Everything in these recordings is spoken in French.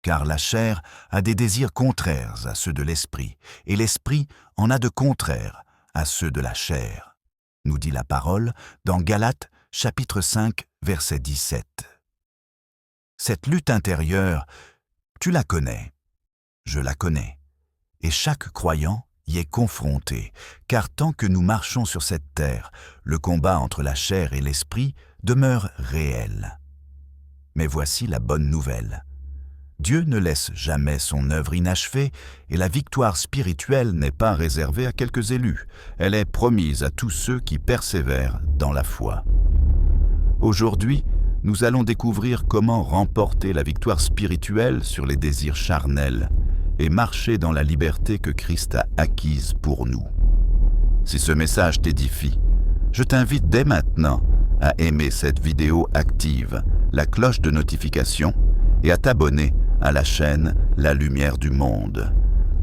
car la chair a des désirs contraires à ceux de l'esprit, et l'esprit en a de contraires à ceux de la chair, nous dit la parole dans Galates chapitre 5, verset 17. Cette lutte intérieure, tu la connais, je la connais, et chaque croyant y est confronté, car tant que nous marchons sur cette terre, le combat entre la chair et l'esprit demeure réel. Mais voici la bonne nouvelle. Dieu ne laisse jamais son œuvre inachevée et la victoire spirituelle n'est pas réservée à quelques élus, elle est promise à tous ceux qui persévèrent dans la foi. Aujourd'hui, nous allons découvrir comment remporter la victoire spirituelle sur les désirs charnels et marcher dans la liberté que Christ a acquise pour nous. Si ce message t'édifie, je t'invite dès maintenant à aimer cette vidéo active, la cloche de notification et à t'abonner à la chaîne La Lumière du Monde,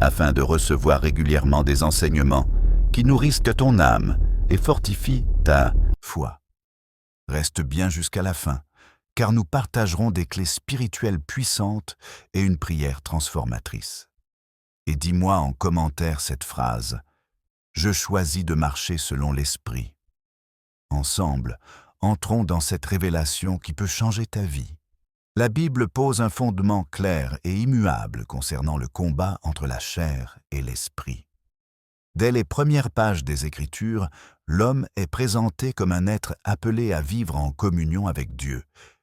afin de recevoir régulièrement des enseignements qui nourrissent ton âme et fortifient ta foi. Reste bien jusqu'à la fin, car nous partagerons des clés spirituelles puissantes et une prière transformatrice. Et dis-moi en commentaire cette phrase « Je choisis de marcher selon l'Esprit ». Ensemble, entrons dans cette révélation qui peut changer ta vie. La Bible pose un fondement clair et immuable concernant le combat entre la chair et l'esprit. Dès les premières pages des Écritures, l'homme est présenté comme un être appelé à vivre en communion avec Dieu,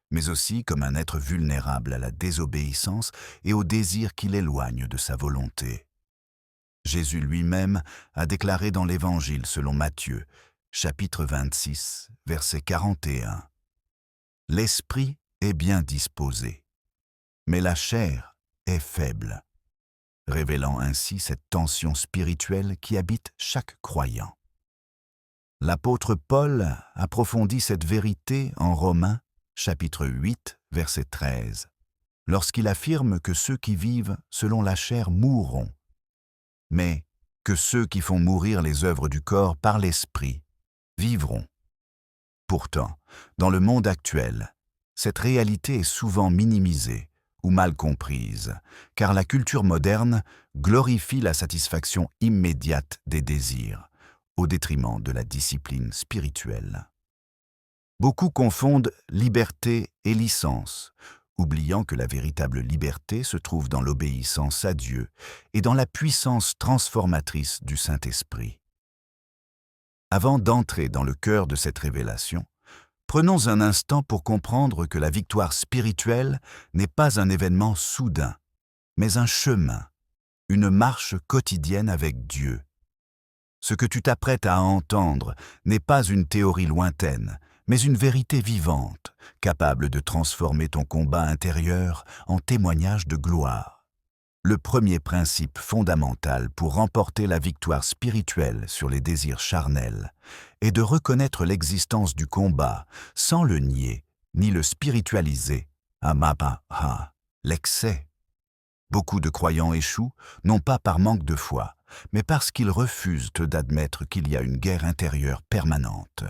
mais aussi comme un être vulnérable à la désobéissance et au désir qui l'éloigne de sa volonté. Jésus lui-même a déclaré dans l'Évangile selon Matthieu, chapitre 26, verset 41. « L'esprit est bien disposé, mais la chair est faible », révélant ainsi cette tension spirituelle qui habite chaque croyant. L'apôtre Paul approfondit cette vérité en Romains, chapitre 8, verset 13, lorsqu'il affirme que ceux qui vivent selon la chair mourront, mais que ceux qui font mourir les œuvres du corps par l'esprit vivront. Pourtant, dans le monde actuel, cette réalité est souvent minimisée ou mal comprise, car la culture moderne glorifie la satisfaction immédiate des désirs, au détriment de la discipline spirituelle. Beaucoup confondent liberté et licence, oubliant que la véritable liberté se trouve dans l'obéissance à Dieu et dans la puissance transformatrice du Saint-Esprit. Avant d'entrer dans le cœur de cette révélation, prenons un instant pour comprendre que la victoire spirituelle n'est pas un événement soudain, mais un chemin, une marche quotidienne avec Dieu. Ce que tu t'apprêtes à entendre n'est pas une théorie lointaine, mais une vérité vivante, capable de transformer ton combat intérieur en témoignage de gloire. Le premier principe fondamental pour remporter la victoire spirituelle sur les désirs charnels est de reconnaître l'existence du combat sans le nier ni le spiritualiser, l'excès. Beaucoup de croyants échouent, non pas par manque de foi, mais parce qu'ils refusent d'admettre qu'il y a une guerre intérieure permanente.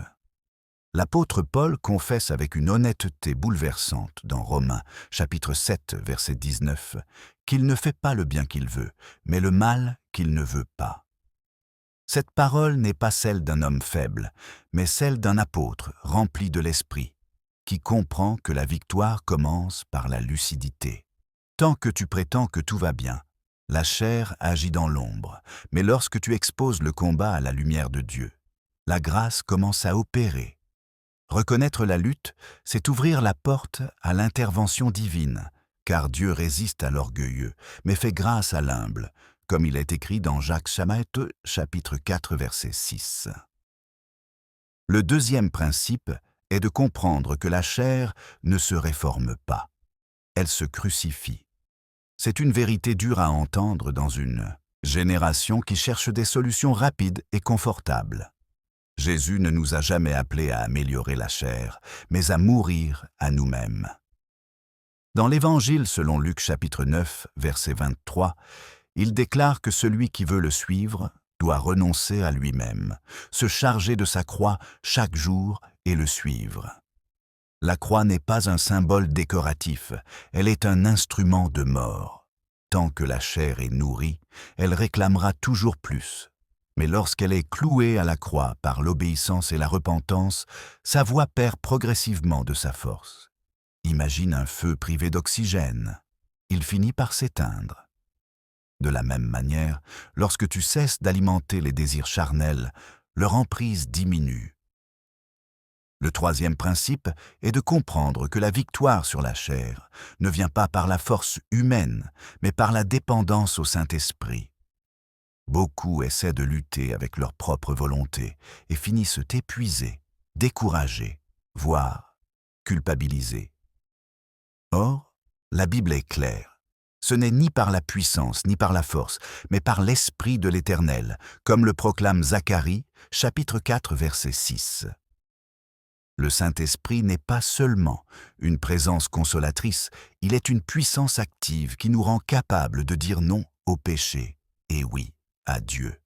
L'apôtre Paul confesse avec une honnêteté bouleversante dans Romains, chapitre 7, verset 19, qu'il ne fait pas le bien qu'il veut, mais le mal qu'il ne veut pas. Cette parole n'est pas celle d'un homme faible, mais celle d'un apôtre rempli de l'esprit, qui comprend que la victoire commence par la lucidité. Tant que tu prétends que tout va bien, la chair agit dans l'ombre, mais lorsque tu exposes le combat à la lumière de Dieu, la grâce commence à opérer. Reconnaître la lutte, c'est ouvrir la porte à l'intervention divine, car Dieu résiste à l'orgueilleux, mais fait grâce à l'humble, comme il est écrit dans Jacques chapitre 4, verset 6. Le deuxième principe est de comprendre que la chair ne se réforme pas, elle se crucifie. C'est une vérité dure à entendre dans une génération qui cherche des solutions rapides et confortables. Jésus ne nous a jamais appelés à améliorer la chair, mais à mourir à nous-mêmes. Dans l'Évangile selon Luc chapitre 9, verset 23, il déclare que celui qui veut le suivre doit renoncer à lui-même, se charger de sa croix chaque jour et le suivre. La croix n'est pas un symbole décoratif, elle est un instrument de mort. Tant que la chair est nourrie, elle réclamera toujours plus. Mais lorsqu'elle est clouée à la croix par l'obéissance et la repentance, sa voix perd progressivement de sa force. Imagine un feu privé d'oxygène. Il finit par s'éteindre. De la même manière, lorsque tu cesses d'alimenter les désirs charnels, leur emprise diminue. Le troisième principe est de comprendre que la victoire sur la chair ne vient pas par la force humaine, mais par la dépendance au Saint-Esprit. Beaucoup essaient de lutter avec leur propre volonté et finissent épuisés, découragés, voire culpabilisés. Or, la Bible est claire. Ce n'est ni par la puissance ni par la force, mais par l'Esprit de l'Éternel, comme le proclame Zacharie, chapitre 4, verset 6. Le Saint-Esprit n'est pas seulement une présence consolatrice, il est une puissance active qui nous rend capables de dire non au péché et oui à Dieu.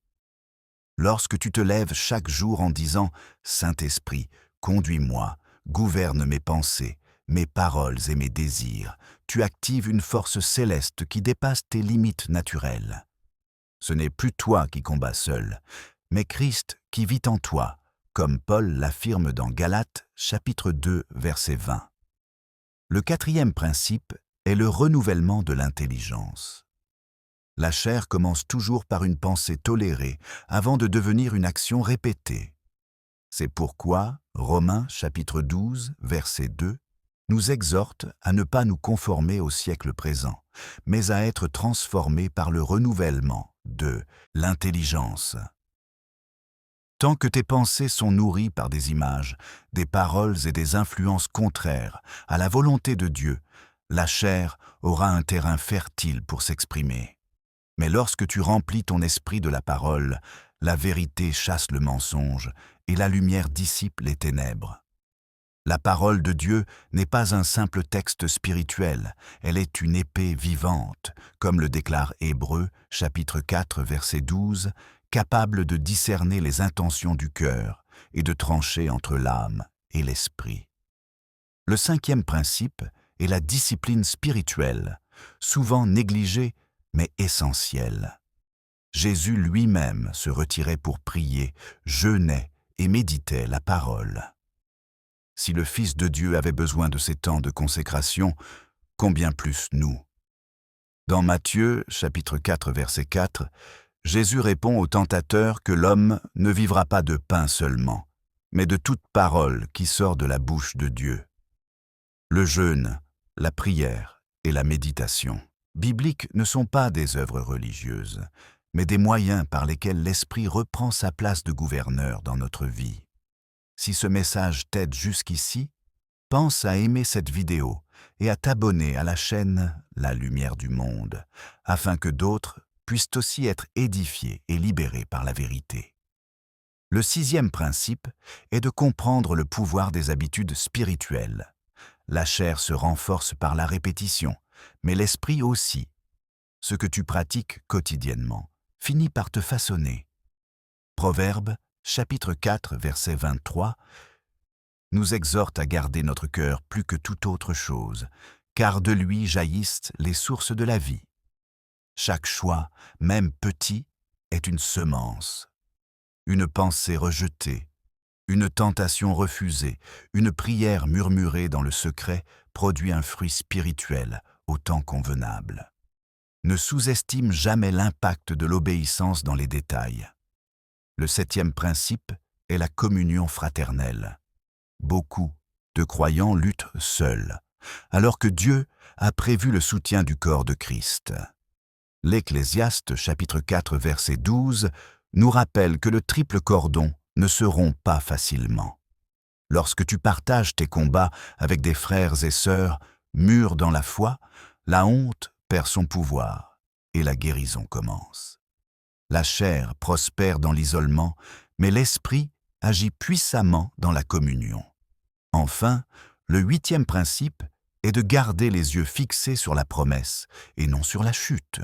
Lorsque tu te lèves chaque jour en disant « Saint-Esprit, conduis-moi, gouverne mes pensées, mes paroles et mes désirs », tu actives une force céleste qui dépasse tes limites naturelles. Ce n'est plus toi qui combats seul, mais Christ qui vit en toi, comme Paul l'affirme dans Galates, chapitre 2, verset 20. Le quatrième principe est le renouvellement de l'intelligence. La chair commence toujours par une pensée tolérée avant de devenir une action répétée. C'est pourquoi Romains, chapitre 12, verset 2, nous exhorte à ne pas nous conformer au siècle présent, mais à être transformés par le renouvellement de l'intelligence. Tant que tes pensées sont nourries par des images, des paroles et des influences contraires à la volonté de Dieu, la chair aura un terrain fertile pour s'exprimer. Mais lorsque tu remplis ton esprit de la parole, la vérité chasse le mensonge et la lumière dissipe les ténèbres. La parole de Dieu n'est pas un simple texte spirituel, elle est une épée vivante, comme le déclare Hébreux, chapitre 4, verset 12, capable de discerner les intentions du cœur et de trancher entre l'âme et l'esprit. Le cinquième principe est la discipline spirituelle, souvent négligée mais essentielle. Jésus lui-même se retirait pour prier, jeûnait et méditait la parole. Si le Fils de Dieu avait besoin de ces temps de consécration, combien plus nous? Dans Matthieu, chapitre 4, verset 4, Jésus répond au tentateur que l'homme ne vivra pas de pain seulement, mais de toute parole qui sort de la bouche de Dieu. Le jeûne, la prière et la méditation bibliques ne sont pas des œuvres religieuses, mais des moyens par lesquels l'Esprit reprend sa place de gouverneur dans notre vie. Si ce message t'aide jusqu'ici, pense à aimer cette vidéo et à t'abonner à la chaîne La Lumière du Monde, afin que d'autres puissent aussi être édifiés et libérés par la vérité. Le sixième principe est de comprendre le pouvoir des habitudes spirituelles. La chair se renforce par la répétition, mais l'esprit aussi. Ce que tu pratiques quotidiennement finit par te façonner. Proverbe, chapitre 4, verset 23, nous exhorte à garder notre cœur plus que toute autre chose, car de lui jaillissent les sources de la vie. Chaque choix, même petit, est une semence. Une pensée rejetée, une tentation refusée, une prière murmurée dans le secret produit un fruit spirituel au temps convenable. Ne sous-estime jamais l'impact de l'obéissance dans les détails. Le septième principe est la communion fraternelle. Beaucoup de croyants luttent seuls, alors que Dieu a prévu le soutien du corps de Christ. L'Ecclésiaste, chapitre 4, verset 12, nous rappelle que le triple cordon ne se rompt pas facilement. Lorsque tu partages tes combats avec des frères et sœurs mûrs dans la foi, la honte perd son pouvoir et la guérison commence. La chair prospère dans l'isolement, mais l'esprit agit puissamment dans la communion. Enfin, le huitième principe est de garder les yeux fixés sur la promesse et non sur la chute.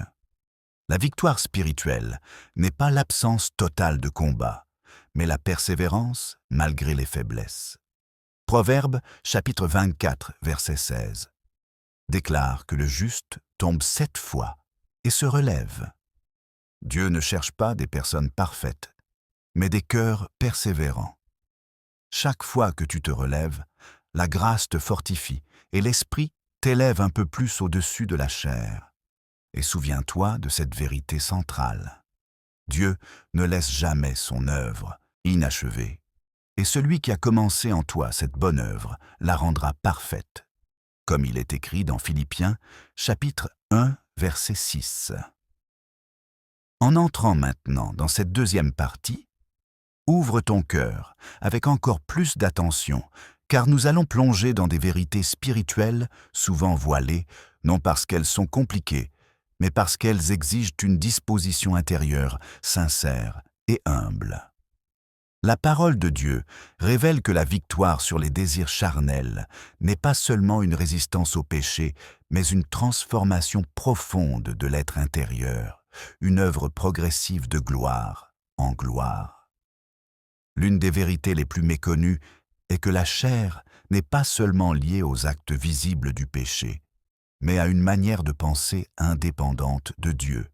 La victoire spirituelle n'est pas l'absence totale de combat, mais la persévérance malgré les faiblesses. Proverbe, chapitre 24, verset 16, déclare que le juste tombe 7 fois et se relève. Dieu ne cherche pas des personnes parfaites, mais des cœurs persévérants. Chaque fois que tu te relèves, la grâce te fortifie et l'esprit t'élève un peu plus au-dessus de la chair. Et souviens-toi de cette vérité centrale. Dieu ne laisse jamais son œuvre inachevée. Et celui qui a commencé en toi cette bonne œuvre la rendra parfaite, comme il est écrit dans Philippiens, chapitre 1, verset 6. En entrant maintenant dans cette deuxième partie, ouvre ton cœur avec encore plus d'attention, car nous allons plonger dans des vérités spirituelles souvent voilées, non parce qu'elles sont compliquées, mais parce qu'elles exigent une disposition intérieure, sincère et humble. La parole de Dieu révèle que la victoire sur les désirs charnels n'est pas seulement une résistance au péché, mais une transformation profonde de l'être intérieur, une œuvre progressive de gloire en gloire. L'une des vérités les plus méconnues est que la chair n'est pas seulement liée aux actes visibles du péché, mais à une manière de penser indépendante de Dieu.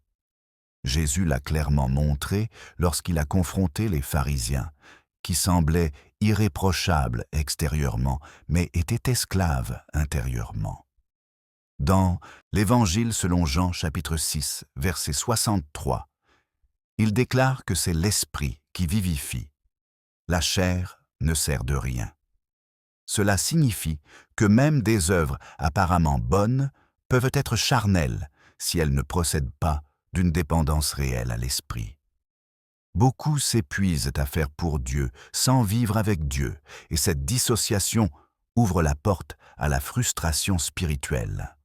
Jésus l'a clairement montré lorsqu'il a confronté les pharisiens, qui semblaient irréprochables extérieurement, mais étaient esclaves intérieurement. Dans l'Évangile selon Jean chapitre 6, verset 63, il déclare que c'est l'esprit qui vivifie. La chair ne sert de rien. Cela signifie que même des œuvres apparemment bonnes peuvent être charnelles si elles ne procèdent pas d'une dépendance réelle à l'esprit. Beaucoup s'épuisent à faire pour Dieu sans vivre avec Dieu, et cette dissociation ouvre la porte à la frustration spirituelle.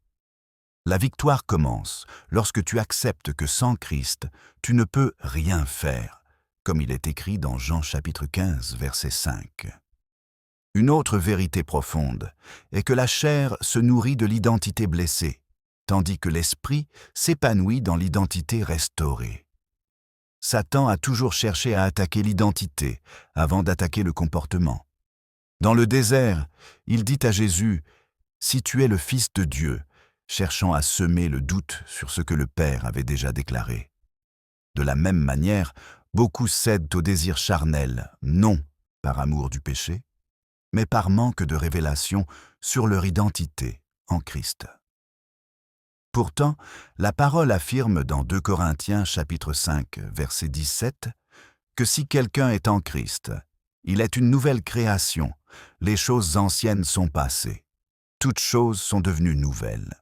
La victoire commence lorsque tu acceptes que sans Christ, tu ne peux rien faire, comme il est écrit dans Jean chapitre 15, verset 5. Une autre vérité profonde est que la chair se nourrit de l'identité blessée, tandis que l'esprit s'épanouit dans l'identité restaurée. Satan a toujours cherché à attaquer l'identité avant d'attaquer le comportement. Dans le désert, il dit à Jésus « Si tu es le Fils de Dieu », cherchant à semer le doute sur ce que le Père avait déjà déclaré. De la même manière, beaucoup cèdent au désir charnel, non par amour du péché, mais par manque de révélation sur leur identité en Christ. Pourtant, la parole affirme dans 2 Corinthiens chapitre 5, verset 17, que si quelqu'un est en Christ, il est une nouvelle création, les choses anciennes sont passées, toutes choses sont devenues nouvelles.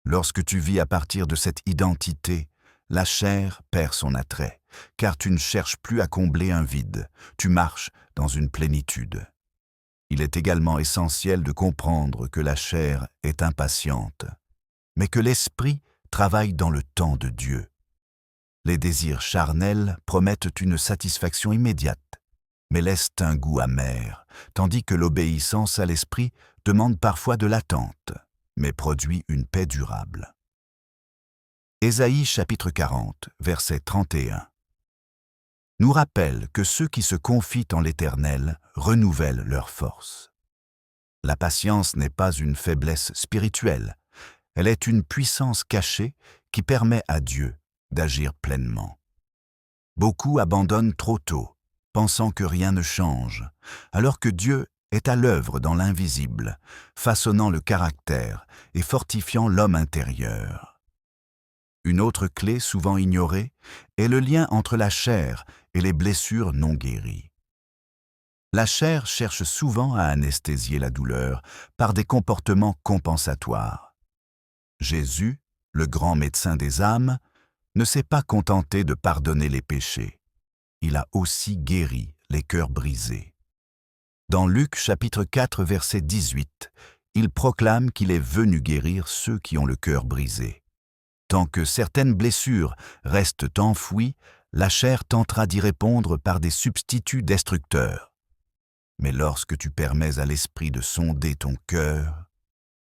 Lorsque tu vis à partir de cette identité, la chair perd son attrait, car tu ne cherches plus à combler un vide, tu marches dans une plénitude. Il est également essentiel de comprendre que la chair est impatiente, mais que l'esprit travaille dans le temps de Dieu. Les désirs charnels promettent une satisfaction immédiate, mais laissent un goût amer, tandis que l'obéissance à l'esprit demande parfois de l'attente, mais produit une paix durable. Ésaïe chapitre 40, verset 31 nous rappelle que ceux qui se confient en l'Éternel renouvellent leur force. La patience n'est pas une faiblesse spirituelle, elle est une puissance cachée qui permet à Dieu d'agir pleinement. Beaucoup abandonnent trop tôt, pensant que rien ne change, alors que Dieu est à l'œuvre dans l'invisible, façonnant le caractère et fortifiant l'homme intérieur. Une autre clé souvent ignorée est le lien entre la chair et les blessures non guéries. La chair cherche souvent à anesthésier la douleur par des comportements compensatoires. Jésus, le grand médecin des âmes, ne s'est pas contenté de pardonner les péchés. Il a aussi guéri les cœurs brisés. Dans Luc chapitre 4, verset 18, il proclame qu'il est venu guérir ceux qui ont le cœur brisé. Tant que certaines blessures restent enfouies, la chair tentera d'y répondre par des substituts destructeurs. Mais lorsque tu permets à l'esprit de sonder ton cœur,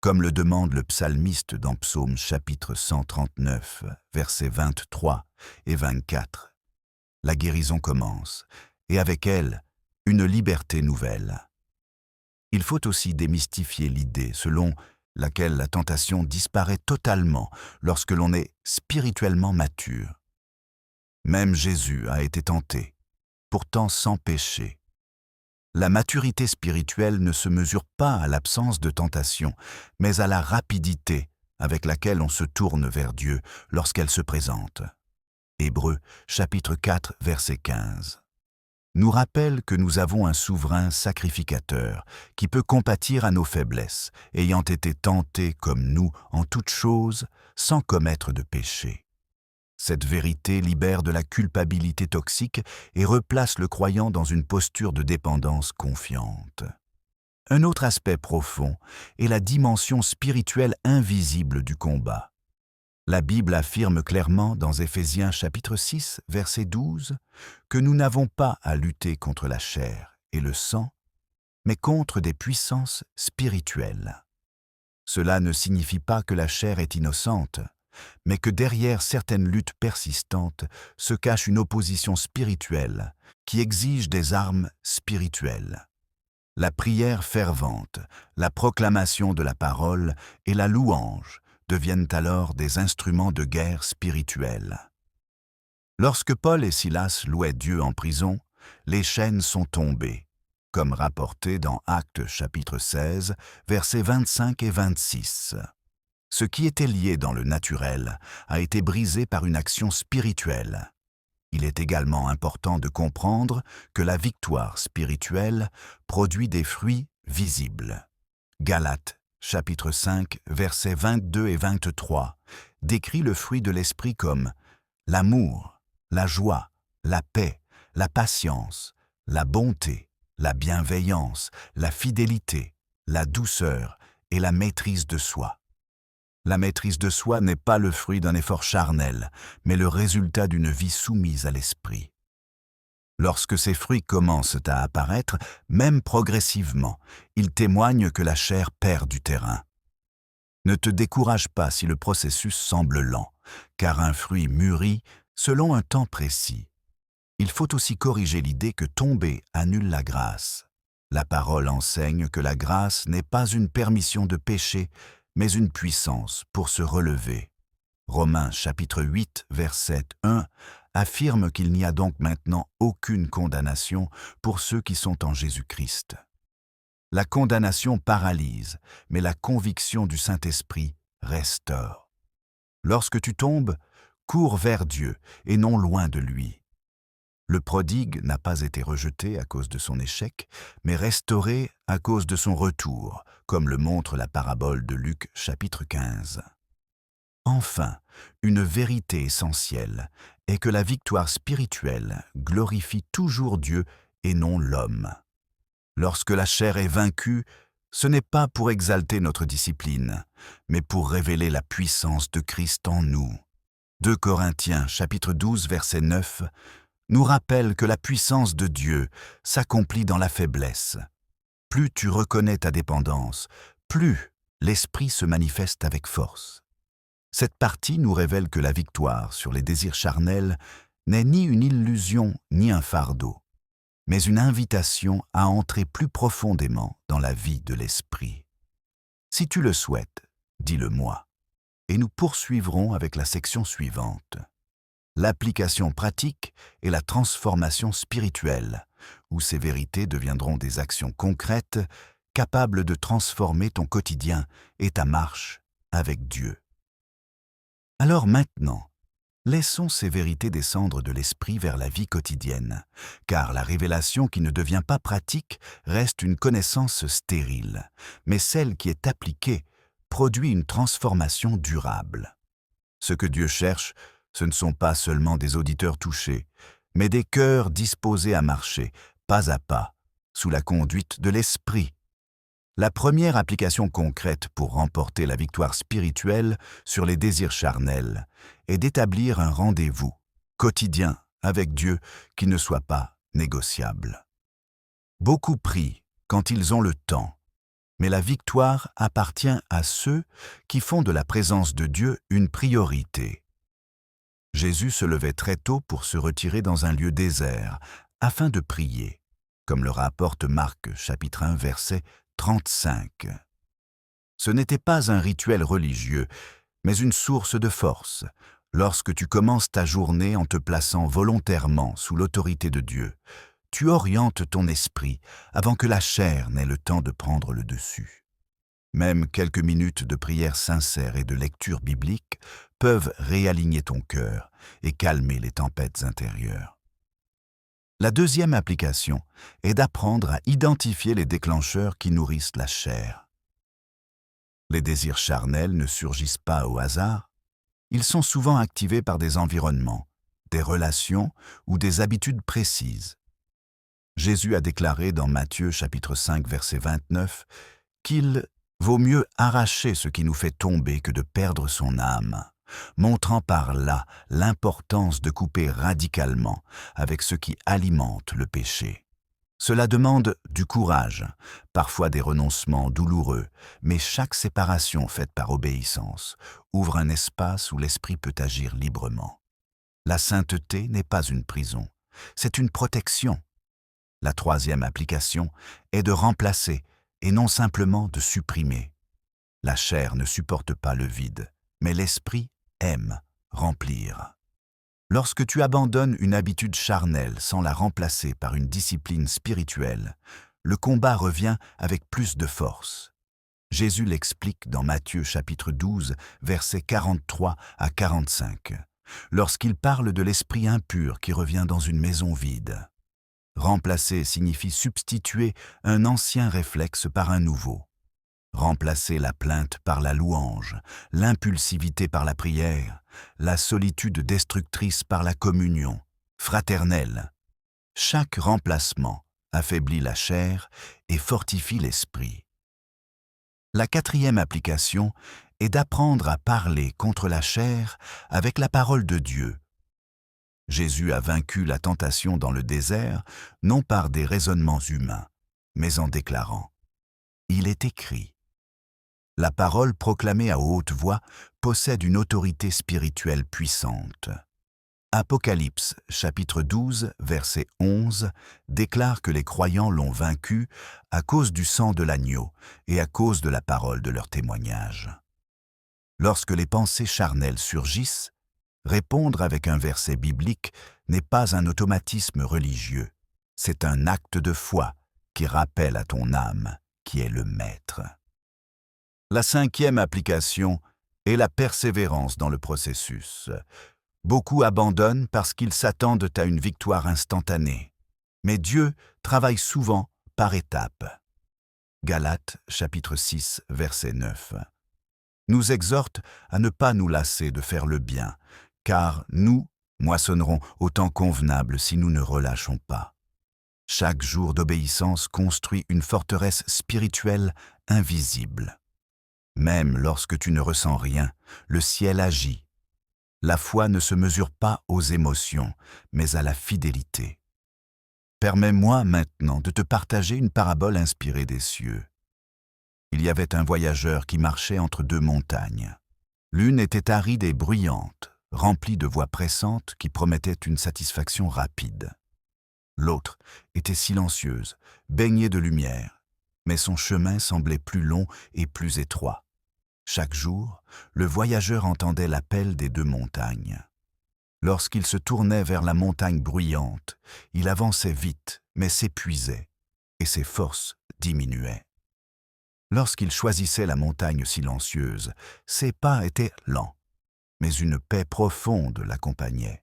comme le demande le psalmiste dans Psaume chapitre 139, versets 23 et 24, la guérison commence, et avec elle, une liberté nouvelle. Il faut aussi démystifier l'idée selon laquelle la tentation disparaît totalement lorsque l'on est spirituellement mature. Même Jésus a été tenté, pourtant sans péché. La maturité spirituelle ne se mesure pas à l'absence de tentation, mais à la rapidité avec laquelle on se tourne vers Dieu lorsqu'elle se présente. Hébreux, chapitre 4, verset 15. Nous rappelle que nous avons un souverain sacrificateur qui peut compatir à nos faiblesses, ayant été tenté comme nous en toutes choses, sans commettre de péché. Cette vérité libère de la culpabilité toxique et replace le croyant dans une posture de dépendance confiante. Un autre aspect profond est la dimension spirituelle invisible du combat. La Bible affirme clairement dans Éphésiens chapitre 6, verset 12, que nous n'avons pas à lutter contre la chair et le sang, mais contre des puissances spirituelles. Cela ne signifie pas que la chair est innocente, mais que derrière certaines luttes persistantes se cache une opposition spirituelle qui exige des armes spirituelles. La prière fervente, la proclamation de la parole et la louange deviennent alors des instruments de guerre spirituelle. Lorsque Paul et Silas louaient Dieu en prison, les chaînes sont tombées, comme rapporté dans Actes chapitre 16, versets 25 et 26. Ce qui était lié dans le naturel a été brisé par une action spirituelle. Il est également important de comprendre que la victoire spirituelle produit des fruits visibles. Galates, chapitre 5, versets 22 et 23, décrit le fruit de l'esprit comme l'amour, la joie, la paix, la patience, la bonté, la bienveillance, la fidélité, la douceur et la maîtrise de soi. La maîtrise de soi n'est pas le fruit d'un effort charnel, mais le résultat d'une vie soumise à l'esprit. Lorsque ces fruits commencent à apparaître, même progressivement, ils témoignent que la chair perd du terrain. Ne te décourage pas si le processus semble lent, car un fruit mûrit selon un temps précis. Il faut aussi corriger l'idée que tomber annule la grâce. La parole enseigne que la grâce n'est pas une permission de pécher, mais une puissance pour se relever. Romains chapitre 8, verset 1 affirme qu'il n'y a donc maintenant aucune condamnation pour ceux qui sont en Jésus-Christ. La condamnation paralyse, mais la conviction du Saint-Esprit restaure. Lorsque tu tombes, cours vers Dieu et non loin de lui. Le prodigue n'a pas été rejeté à cause de son échec, mais restauré à cause de son retour, comme le montre la parabole de Luc chapitre 15. Enfin, une vérité essentielle est que la victoire spirituelle glorifie toujours Dieu et non l'homme. Lorsque la chair est vaincue, ce n'est pas pour exalter notre discipline, mais pour révéler la puissance de Christ en nous. 2 Corinthiens chapitre 12 verset 9 nous rappelle que la puissance de Dieu s'accomplit dans la faiblesse. Plus tu reconnais ta dépendance, plus l'Esprit se manifeste avec force. Cette partie nous révèle que la victoire sur les désirs charnels n'est ni une illusion ni un fardeau, mais une invitation à entrer plus profondément dans la vie de l'Esprit. Si tu le souhaites, dis-le-moi, et nous poursuivrons avec la section suivante. L'application pratique et la transformation spirituelle, où ces vérités deviendront des actions concrètes, capables de transformer ton quotidien et ta marche avec Dieu. Alors maintenant, laissons ces vérités descendre de l'esprit vers la vie quotidienne, car la révélation qui ne devient pas pratique reste une connaissance stérile, mais celle qui est appliquée produit une transformation durable. Ce que Dieu cherche, ce ne sont pas seulement des auditeurs touchés, mais des cœurs disposés à marcher, pas à pas, sous la conduite de l'Esprit. La première application concrète pour remporter la victoire spirituelle sur les désirs charnels est d'établir un rendez-vous quotidien avec Dieu qui ne soit pas négociable. Beaucoup prient quand ils ont le temps, mais la victoire appartient à ceux qui font de la présence de Dieu une priorité. Jésus se levait très tôt pour se retirer dans un lieu désert afin de prier, comme le rapporte Marc chapitre 1 verset 35. Ce n'était pas un rituel religieux, mais une source de force, lorsque tu commences ta journée en te plaçant volontairement sous l'autorité de Dieu. Tu orientes ton esprit avant que la chair n'ait le temps de prendre le dessus. Même quelques minutes de prière sincère et de lecture biblique peuvent réaligner ton cœur et calmer les tempêtes intérieures. La deuxième application est d'apprendre à identifier les déclencheurs qui nourrissent la chair. Les désirs charnels ne surgissent pas au hasard. Ils sont souvent activés par des environnements, des relations ou des habitudes précises. Jésus a déclaré dans Matthieu chapitre 5 verset 29 qu'il vaut mieux arracher ce qui nous fait tomber que de perdre son âme, montrant par là l'importance de couper radicalement avec ce qui alimente le péché. Cela demande du courage, parfois des renoncements douloureux, mais chaque séparation faite par obéissance ouvre un espace où l'esprit peut agir librement. La sainteté n'est pas une prison, c'est une protection. La troisième application est de remplacer et non simplement de supprimer. La chair ne supporte pas le vide, mais l'esprit aime remplir. Lorsque tu abandonnes une habitude charnelle sans la remplacer par une discipline spirituelle, le combat revient avec plus de force. Jésus l'explique dans Matthieu chapitre 12, versets 43 à 45, lorsqu'il parle de l'esprit impur qui revient dans une maison vide. Remplacer signifie substituer un ancien réflexe par un nouveau. Remplacer la plainte par la louange, l'impulsivité par la prière, la solitude destructrice par la communion fraternelle. Chaque remplacement affaiblit la chair et fortifie l'esprit. La quatrième application est d'apprendre à parler contre la chair avec la parole de Dieu. Jésus a vaincu la tentation dans le désert, non par des raisonnements humains, mais en déclarant « Il est écrit ». La parole proclamée à haute voix possède une autorité spirituelle puissante. Apocalypse, chapitre 12, verset 11, déclare que les croyants l'ont vaincu à cause du sang de l'agneau et à cause de la parole de leur témoignage. Lorsque les pensées charnelles surgissent, répondre avec un verset biblique n'est pas un automatisme religieux, c'est un acte de foi qui rappelle à ton âme qui est le maître. La cinquième application est la persévérance dans le processus. Beaucoup abandonnent parce qu'ils s'attendent à une victoire instantanée, mais Dieu travaille souvent par étapes. Galates chapitre 6, verset 9 nous exhorte à ne pas nous lasser de faire le bien, car nous moissonnerons au temps convenable si nous ne relâchons pas. Chaque jour d'obéissance construit une forteresse spirituelle invisible. Même lorsque tu ne ressens rien, le ciel agit. La foi ne se mesure pas aux émotions, mais à la fidélité. Permets-moi maintenant de te partager une parabole inspirée des cieux. Il y avait un voyageur qui marchait entre deux montagnes. L'une était aride et bruyante, remplie de voix pressantes qui promettaient une satisfaction rapide. L'autre était silencieuse, baignée de lumière, mais son chemin semblait plus long et plus étroit. Chaque jour, le voyageur entendait l'appel des deux montagnes. Lorsqu'il se tournait vers la montagne bruyante, il avançait vite, mais s'épuisait, et ses forces diminuaient. Lorsqu'il choisissait la montagne silencieuse, ses pas étaient lents, mais une paix profonde l'accompagnait.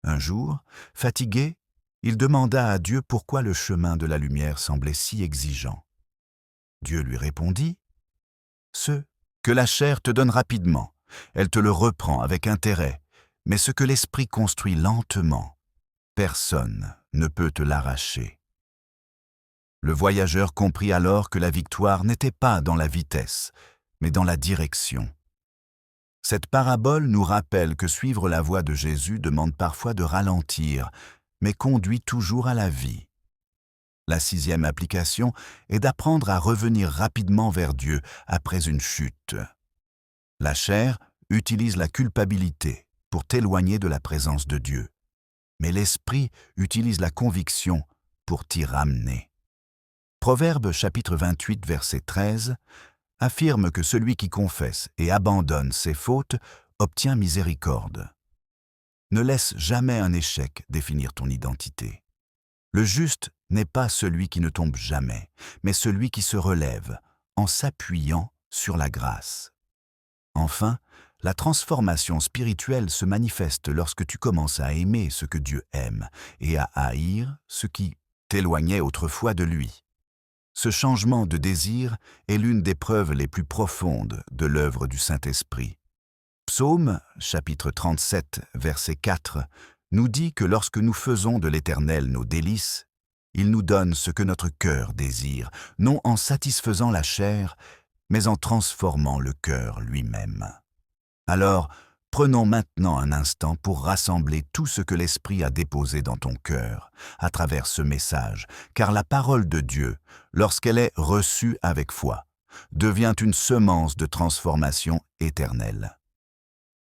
Un jour, fatigué, il demanda à Dieu pourquoi le chemin de la lumière semblait si exigeant. Dieu lui répondit « Ce que la chair te donne rapidement, elle te le reprend avec intérêt, mais ce que l'esprit construit lentement, personne ne peut te l'arracher. » Le voyageur comprit alors que la victoire n'était pas dans la vitesse, mais dans la direction. Cette parabole nous rappelle que suivre la voie de Jésus demande parfois de ralentir, mais conduit toujours à la vie. La sixième application est d'apprendre à revenir rapidement vers Dieu après une chute. La chair utilise la culpabilité pour t'éloigner de la présence de Dieu, mais l'esprit utilise la conviction pour t'y ramener. Proverbe chapitre 28 verset 13 affirme que celui qui confesse et abandonne ses fautes obtient miséricorde. Ne laisse jamais un échec définir ton identité. Le juste n'est pas celui qui ne tombe jamais, mais celui qui se relève en s'appuyant sur la grâce. Enfin, la transformation spirituelle se manifeste lorsque tu commences à aimer ce que Dieu aime et à haïr ce qui t'éloignait autrefois de lui. Ce changement de désir est l'une des preuves les plus profondes de l'œuvre du Saint-Esprit. Psaume, chapitre 37, verset 4, nous dit que lorsque nous faisons de l'Éternel nos délices, il nous donne ce que notre cœur désire, non en satisfaisant la chair, mais en transformant le cœur lui-même. Alors, prenons maintenant un instant pour rassembler tout ce que l'Esprit a déposé dans ton cœur, à travers ce message, car la parole de Dieu, lorsqu'elle est reçue avec foi, devient une semence de transformation éternelle.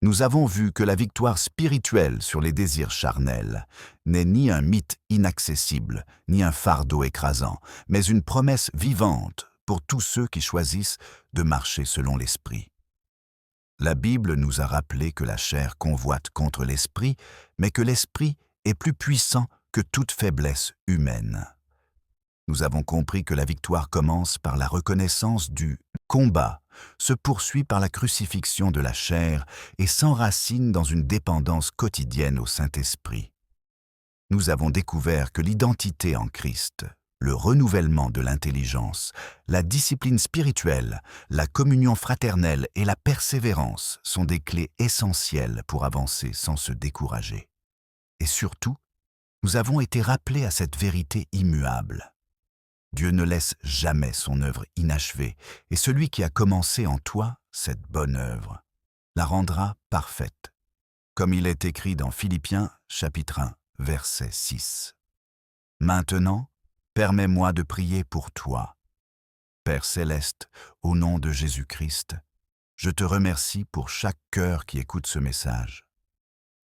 Nous avons vu que la victoire spirituelle sur les désirs charnels n'est ni un mythe inaccessible, ni un fardeau écrasant, mais une promesse vivante pour tous ceux qui choisissent de marcher selon l'Esprit. La Bible nous a rappelé que la chair convoite contre l'Esprit, mais que l'Esprit est plus puissant que toute faiblesse humaine. Nous avons compris que la victoire commence par la reconnaissance du combat, se poursuit par la crucifixion de la chair et s'enracine dans une dépendance quotidienne au Saint-Esprit. Nous avons découvert que l'identité en Christ, le renouvellement de l'intelligence, la discipline spirituelle, la communion fraternelle et la persévérance sont des clés essentielles pour avancer sans se décourager. Et surtout, nous avons été rappelés à cette vérité immuable. Dieu ne laisse jamais son œuvre inachevée, et celui qui a commencé en toi cette bonne œuvre la rendra parfaite, comme il est écrit dans Philippiens chapitre 1, verset 6. Maintenant, permets-moi de prier pour toi. Père céleste, au nom de Jésus-Christ, je te remercie pour chaque cœur qui écoute ce message.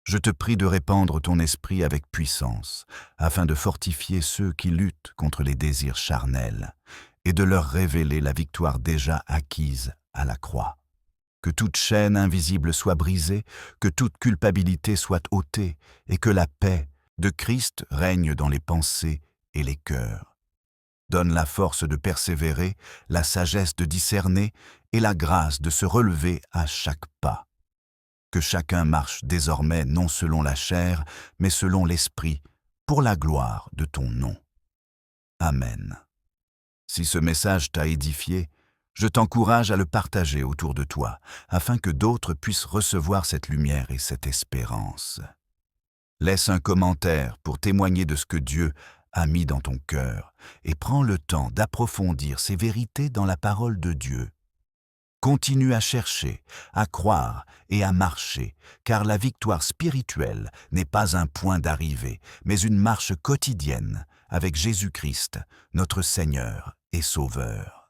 Je te prie de répandre ton esprit avec puissance, afin de fortifier ceux qui luttent contre les désirs charnels, et de leur révéler la victoire déjà acquise à la croix. Que toute chaîne invisible soit brisée, que toute culpabilité soit ôtée, et que la paix de Christ règne dans les pensées et les cœurs. Donne la force de persévérer, la sagesse de discerner, et la grâce de se relever à chaque pas. Que chacun marche désormais non selon la chair, mais selon l'Esprit, pour la gloire de ton nom. Amen. Si ce message t'a édifié, je t'encourage à le partager autour de toi, afin que d'autres puissent recevoir cette lumière et cette espérance. Laisse un commentaire pour témoigner de ce que Dieu a mis dans ton cœur, et prends le temps d'approfondir ces vérités dans la parole de Dieu. Continue à chercher, à croire et à marcher, car la victoire spirituelle n'est pas un point d'arrivée, mais une marche quotidienne avec Jésus-Christ, notre Seigneur et Sauveur.